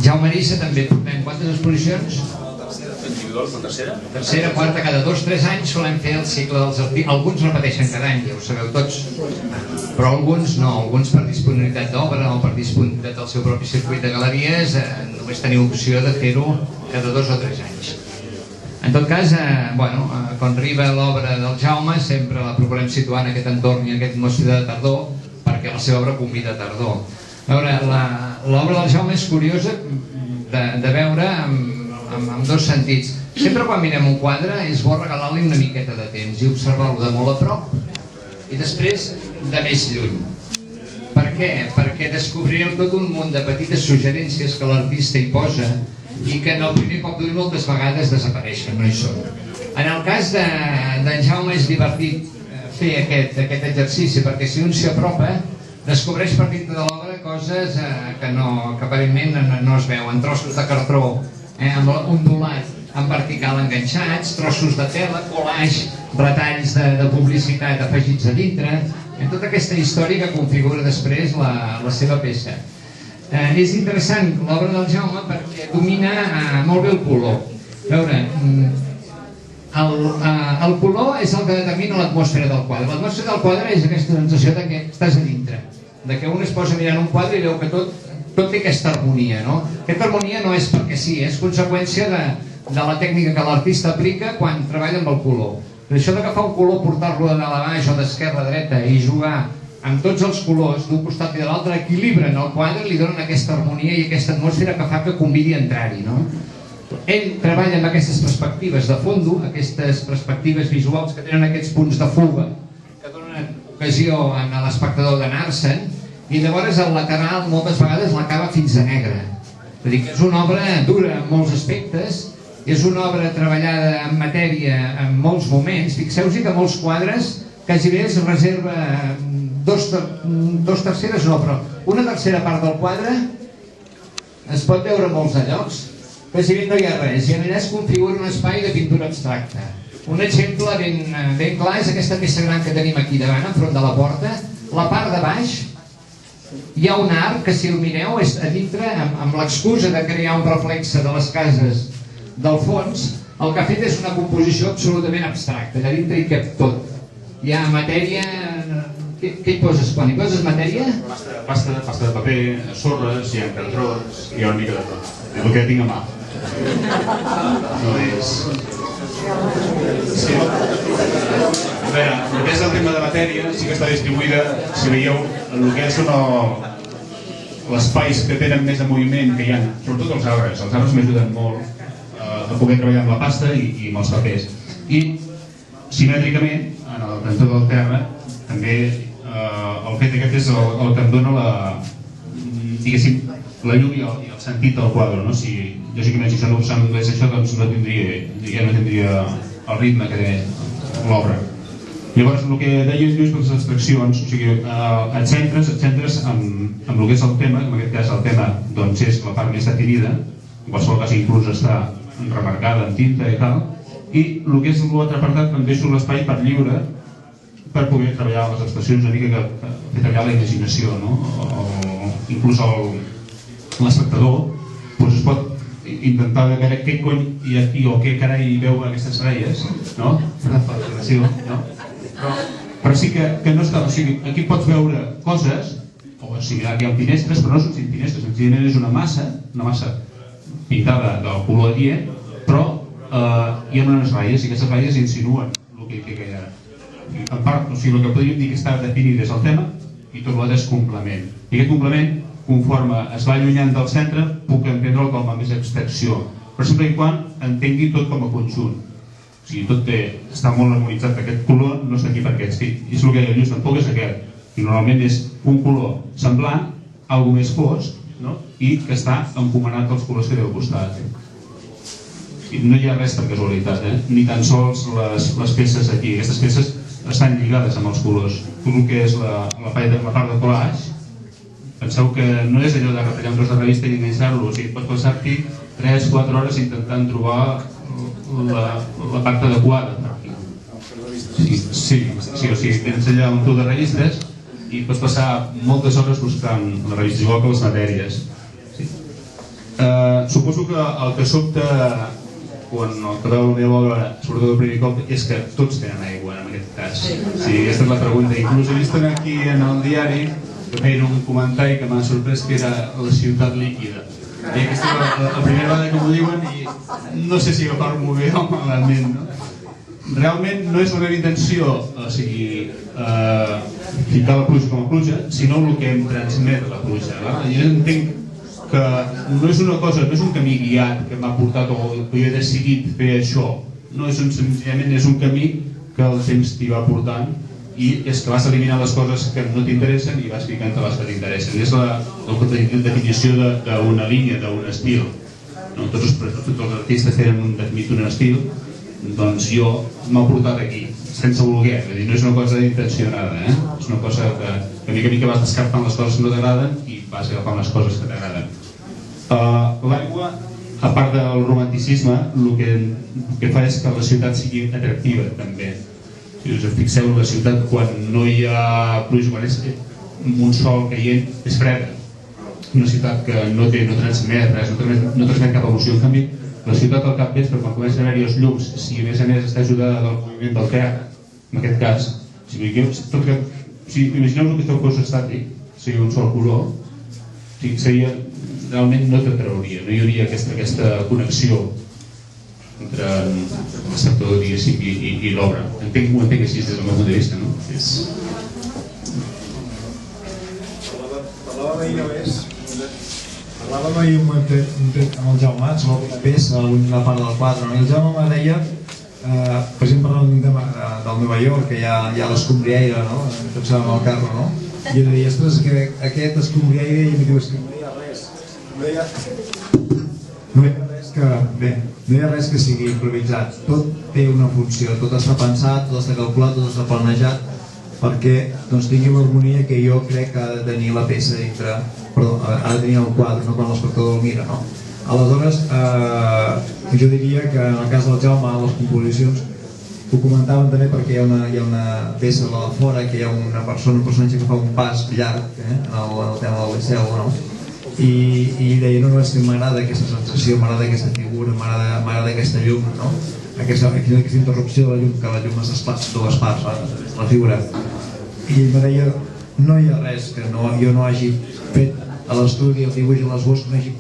Jaume Arissa també portem quantes exposicions? Tercera, quarta, cada 2 o 3 anys solem fer el cicle dels artistes. Alguns repeteixen cada any, ja ho sabeu tots, però alguns no, alguns per disponibilitat d'obra o per disponibilitat del seu propi circuit de galeries només teniu opció de fer-ho cada 2 o 3 anys. En tot cas, quan arriba l'obra del Jaume sempre la procurem situar en aquest entorn i en aquesta atmosfera de tardor, perquè la seva obra convida a tardor. A veure, l'obra del Jaume és curiosa de veure en 2 sentits. Sempre quan mirem un quadre és bo regalar-li una miqueta de temps i observar-lo de molt a prop i després de més lluny. Per què? Perquè descobrireu tot un munt de petites suggerències que l'artista hi posa i que en el primer cop d'ull moltes vegades desapareixen, no hi són. En el cas d'en Jaume és divertit fer aquest exercici perquè si un s'hi apropa descobreix per dintre de l'obra coses que aparentment no es veuen, trossos de cartró ondulat en vertical enganxats, trossos de tela, collage, retalls de publicitat afegits a dintre, tota aquesta història que configura després la seva peça. És interessant l'obra del Jaume perquè domina molt bé el color. A veure, el color és el que determina l'atmosfera del quadre. L'atmosfera del quadre és aquesta sensació que estàs a dintre, que un es posa mirant un quadre i veu que tot té aquesta harmonia. Aquesta harmonia no és perquè sí, és conseqüència de la tècnica que l'artista aplica quan treballa amb el color. Això d'agafar un color, portar-lo de dalt a baix o d'esquerra a dreta i jugar amb tots els colors d'un costat i de l'altre equilibren el quadre i li donen aquesta harmonia i aquesta atmosfera que fa que convidi a entrar-hi. Ell treballa amb aquestes perspectives de fondo, aquestes perspectives visuals que tenen aquests punts de fuga que donen ocasió a l'espectador d'anar-se'n i llavors el lateral moltes vegades l'acaba fins a negre. Vull dir que és una obra dura en molts aspectes, és una obra treballada en matèria en molts moments. Fixeu-vos que molts quadres gairebé es reserva dos terceres, no, però una tercera part del quadre es pot veure en molts llocs, gairebé no hi ha res, i allà es configura un espai de pintura abstracta. Un exemple ben clar és aquesta peça gran que tenim aquí davant, enfront de la porta. La part de baix hi ha un arc que, si el mireu, és a dintre, amb l'excusa de crear un reflexe de les cases del fons, el que ha fet és una composició absolutament abstracta. Allà dintre hi cap tot. Hi ha matèria... Què hi poses quan? Hi poses matèria? Pasta de paper, sorres, hi ha cartrons, hi ha una mica de tot. És el que tinc a mà. No és... Sí. A veure, el que és el tema de matèria sí que està distribuïda, si veieu, el que són els espais que tenen més de moviment que hi ha, sobretot els arbres m'ajuden molt a poder treballar amb la pasta i amb els papers. I simètricament, en el cantó del terra, també el fet aquest és el que em dona diguéssim, la llum i el sentit del quadre. Lògicament, si això no s'anés això, doncs no tindria el ritme que té l'obra. Llavors, el que deia Lluís per les abstraccions, o sigui, et centres en el que és el tema, en aquest cas el tema és la part més definida, en qualsevol cas inclús està remarcada en tinta i tal, i el que és l'altre apartat em deixo l'espai per lliure per poder treballar les expressions una mica que fer treballar la imaginació, inclús l'espectador es pot intentar de veure què cony hi ha aquí o què carai veu aquestes ratlles, però sí que no està, o sigui, aquí pots veure coses, o sigui, aquí hi ha finestres, però no són finestres, senzillament és una massa pintada del color adient, però hi ha unes ratlles i aquestes ratlles insinuen el que hi ha. En part, o sigui, el que podríem dir que està definit és el tema i tot l'altre és complement. I aquest complement, conforme es va allunyant del centre, puc entendre'l com a més abstracció, però sempre i quan entengui tot com a conjunt. O sigui, tot està molt harmonitzat. Aquest color no està aquí perquè és el que deia Lluís, tampoc és aquest. I normalment és un color semblant, alguna més fosc, i que està encomanat als colors que té al costat. No hi ha res per casualitat, ni tan sols les peces aquí. Aquestes peces estan lligades amb els colors. Tot el que és la part de collage, penseu que no és allò de retallar un tros de revista i enganxar-lo, o sigui, pots passar-t'hi 3-4 hores intentant trobar la part adequada. Sí, o sigui, tens allà un tur de revistes i pots passar moltes hores buscant les revistes, igual que les matèries. Suposo que el que sobta quan el que veu la meva obra, sobretot el primer cop, és que tots tenen aigua en aquest cas. Sí, aquesta és la pregunta. Inclús he vist aquí en el diari que feien un comentari que m'ha sorprès, que era la ciutat líquida. I aquesta és la primera vegada que m'ho diuen i no sé si agafar-m'ho bé o malament, no? Realment no és la meva intenció, o sigui, ficar la pluja com a pluja, sinó el que em transmet la pluja. Jo entenc que no és una cosa, no és un camí guiat que m'ha portat o que jo he decidit fer això. No, senzillament és un camí que el temps t'hi va portant i és que vas eliminant les coses que no t'interessen i vas ficant-te les que t'interessen. És la definició d'una línia, d'un estil. Tots els artistes tenen definit un estil, doncs jo m'ha portat aquí, sense voler, no és una cosa intencionada, és una cosa que mica a mica vas descartant les coses que no t'agraden i vas agafant les coses que t'agraden. L'aigua, a part del romanticisme, el que fa és que la ciutat sigui atractiva també. Si us fixeu, la ciutat quan no hi ha pluja, quan és un sol caient, és freda. Una ciutat que no transmet res, no transmet cap emoció. En canvi, la ciutat al capvespre, quan comencen a haver-hi els llums, si a més està ajudada del moviment del teatre, en aquest cas, si imagineu que esteu fos estàtic, seria un sol color, realment no t'atrauria, no hi hauria aquesta connexió entre l'espectador, diguéssim, i l'obra. Ho entenc així des del meu punt de vista, no? Parlàvem ahir amb el Jaume sobre la peça, una part del quadre, i el Jaume me deia, per exemple, parlant d'un tema del Nova York, que hi ha l'escombriaire, no? Pensàvem al carro, no? I jo deia, ostres, que aquest escombriaire, i em diu, és que no hi ha res. No hi ha res que sigui improvisat. Tot té una funció, tot està pensat, tot està calculat, tot està planejat, perquè tingui l'harmonia que jo crec que ha de tenir la peça dintre, perdó, ha de tenir el quadre, no, quan l'espectador el mira, no? Aleshores, jo diria que en el cas del Jaume, les composicions ho comentaven també perquè hi ha una peça a la de fora, que hi ha un personatge que fa un pas llarg en el tema del Liceu, no? I deia, no, és que m'agrada aquesta sensació, m'agrada aquesta figura, m'agrada aquesta llum, no? Aquesta interrupció de la llum, que la llum es desplaça dues parts, la figura. I em deia, no hi ha res que jo no hagi fet a l'estudi, el dibuix i l'esbós, no hagi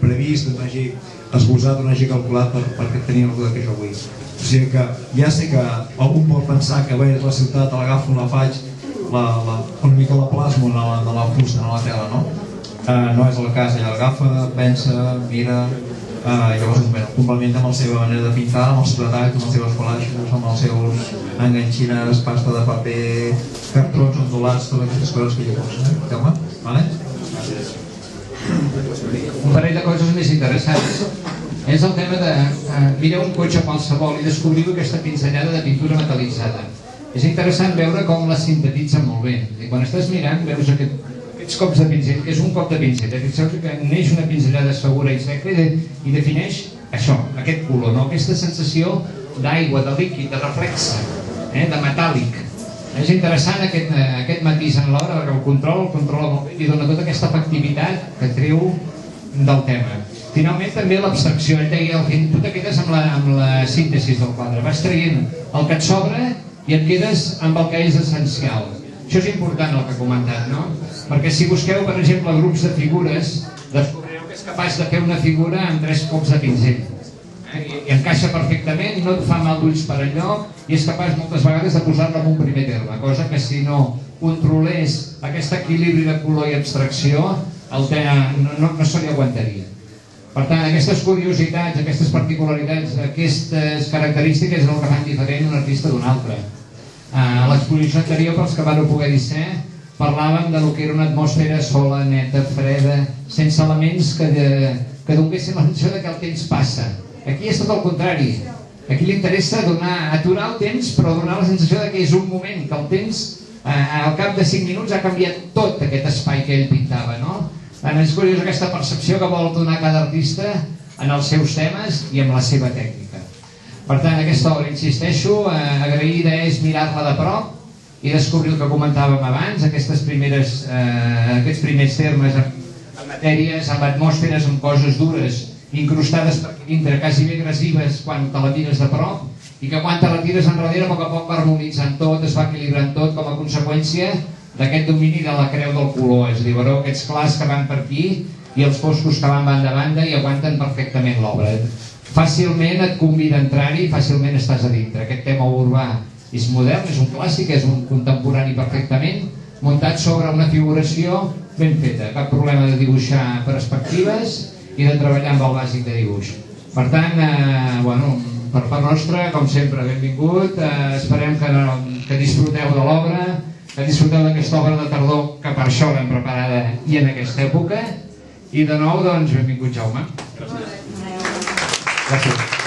previst, no hagi esbossat, no hagi calculat perquè tenia el que jo vull. O sigui que ja sé que algú pot pensar que veig la ciutat, l'agafo, la faig, una mica la plasmo en la fusta, en la tela, no? No és el cas, ella agafa, pensa, mira, llavors complementa amb la seva manera de pintar, amb els seus detalls, amb els seus folaixos, amb els seus enganxines, pasta de paper, cartrons ondulats, totes aquestes coses que jo poso. Jaume? Vale? Gràcies. Un parell de coses més interessants és el tema de mireu un cotxe qualsevol i descobriu aquesta pinzellada de pintura metal·litzada. És interessant veure com la sintetitza molt bé. I quan estàs mirant veus aquests cops de pinzell, que és un cop de pinzell, fixeu que neix una pinzellada segura i seca i defineix això, aquest color, aquesta sensació d'aigua, de líquid, de reflex, de metàl·lic. És interessant aquest matís en l'obra, perquè el controla molt bé i dona tota aquesta efectivitat que treu del tema. Finalment també l'abstracció, ell deia, tu te quedes amb la síntesi del quadre, vas traient el que et sobra i et quedes amb el que és essencial. Això és important el que ha comentat, no? Perquè si busqueu, per exemple, grups de figures, descobrireu que és capaç de fer una figura amb 3 cops de pinzell. I encaixa perfectament, no et fa mal d'ulls per enlloc i és capaç moltes vegades de posar-la en un primer terme, cosa que si no controlés aquest equilibri de color i abstracció no se li aguantaria. Per tant, aquestes curiositats, aquestes particularitats, aquestes característiques és el que fan diferent un artista d'un altre. A l'exposició anterior, pels que vau poder dir ser, parlàvem de lo que era una atmosfera sola, neta, freda, sense elements que donessin la sensació que el temps passa. Aquí és tot el contrari. Aquí li interessa aturar el temps, però donar la sensació que és un moment, que el temps, al cap de 5 minuts, ha canviat tot aquest espai que ell pintava, no? És curiós aquesta percepció que vol donar cada artista en els seus temes i amb la seva tècnica. Per tant, aquesta obra, insisteixo, agraïda és mirar-la de prop i descobrir el que comentàvem abans, aquests primers termes en matèries, amb atmosferes, amb coses dures, incrustades per aquí dintre, quasi bé agressives quan te la mires de prop, i que quan te la tires enrere, a poc va harmonitzant tot, es va equilibrant tot com a conseqüència d'aquest domini de la creu del color. És a dir, veureu aquests clars que van per aquí i els foscos que van banda a banda i aguanten perfectament l'obra. Fàcilment et convida a entrar-hi, fàcilment estàs a dintre. Aquest tema urbà és modern, és un clàssic, és un contemporani perfectament, muntat sobre una figuració ben feta. Cap problema de dibuixar perspectives i de treballar amb el bàsic de dibuix. Per tant, per part nostra, com sempre, benvingut. Esperem que disfruteu de l'obra, que disfruteu d'aquesta obra de tardor, que per això l'hem preparada i en aquesta època. I de nou, doncs, benvingut, Jaume. Gràcies.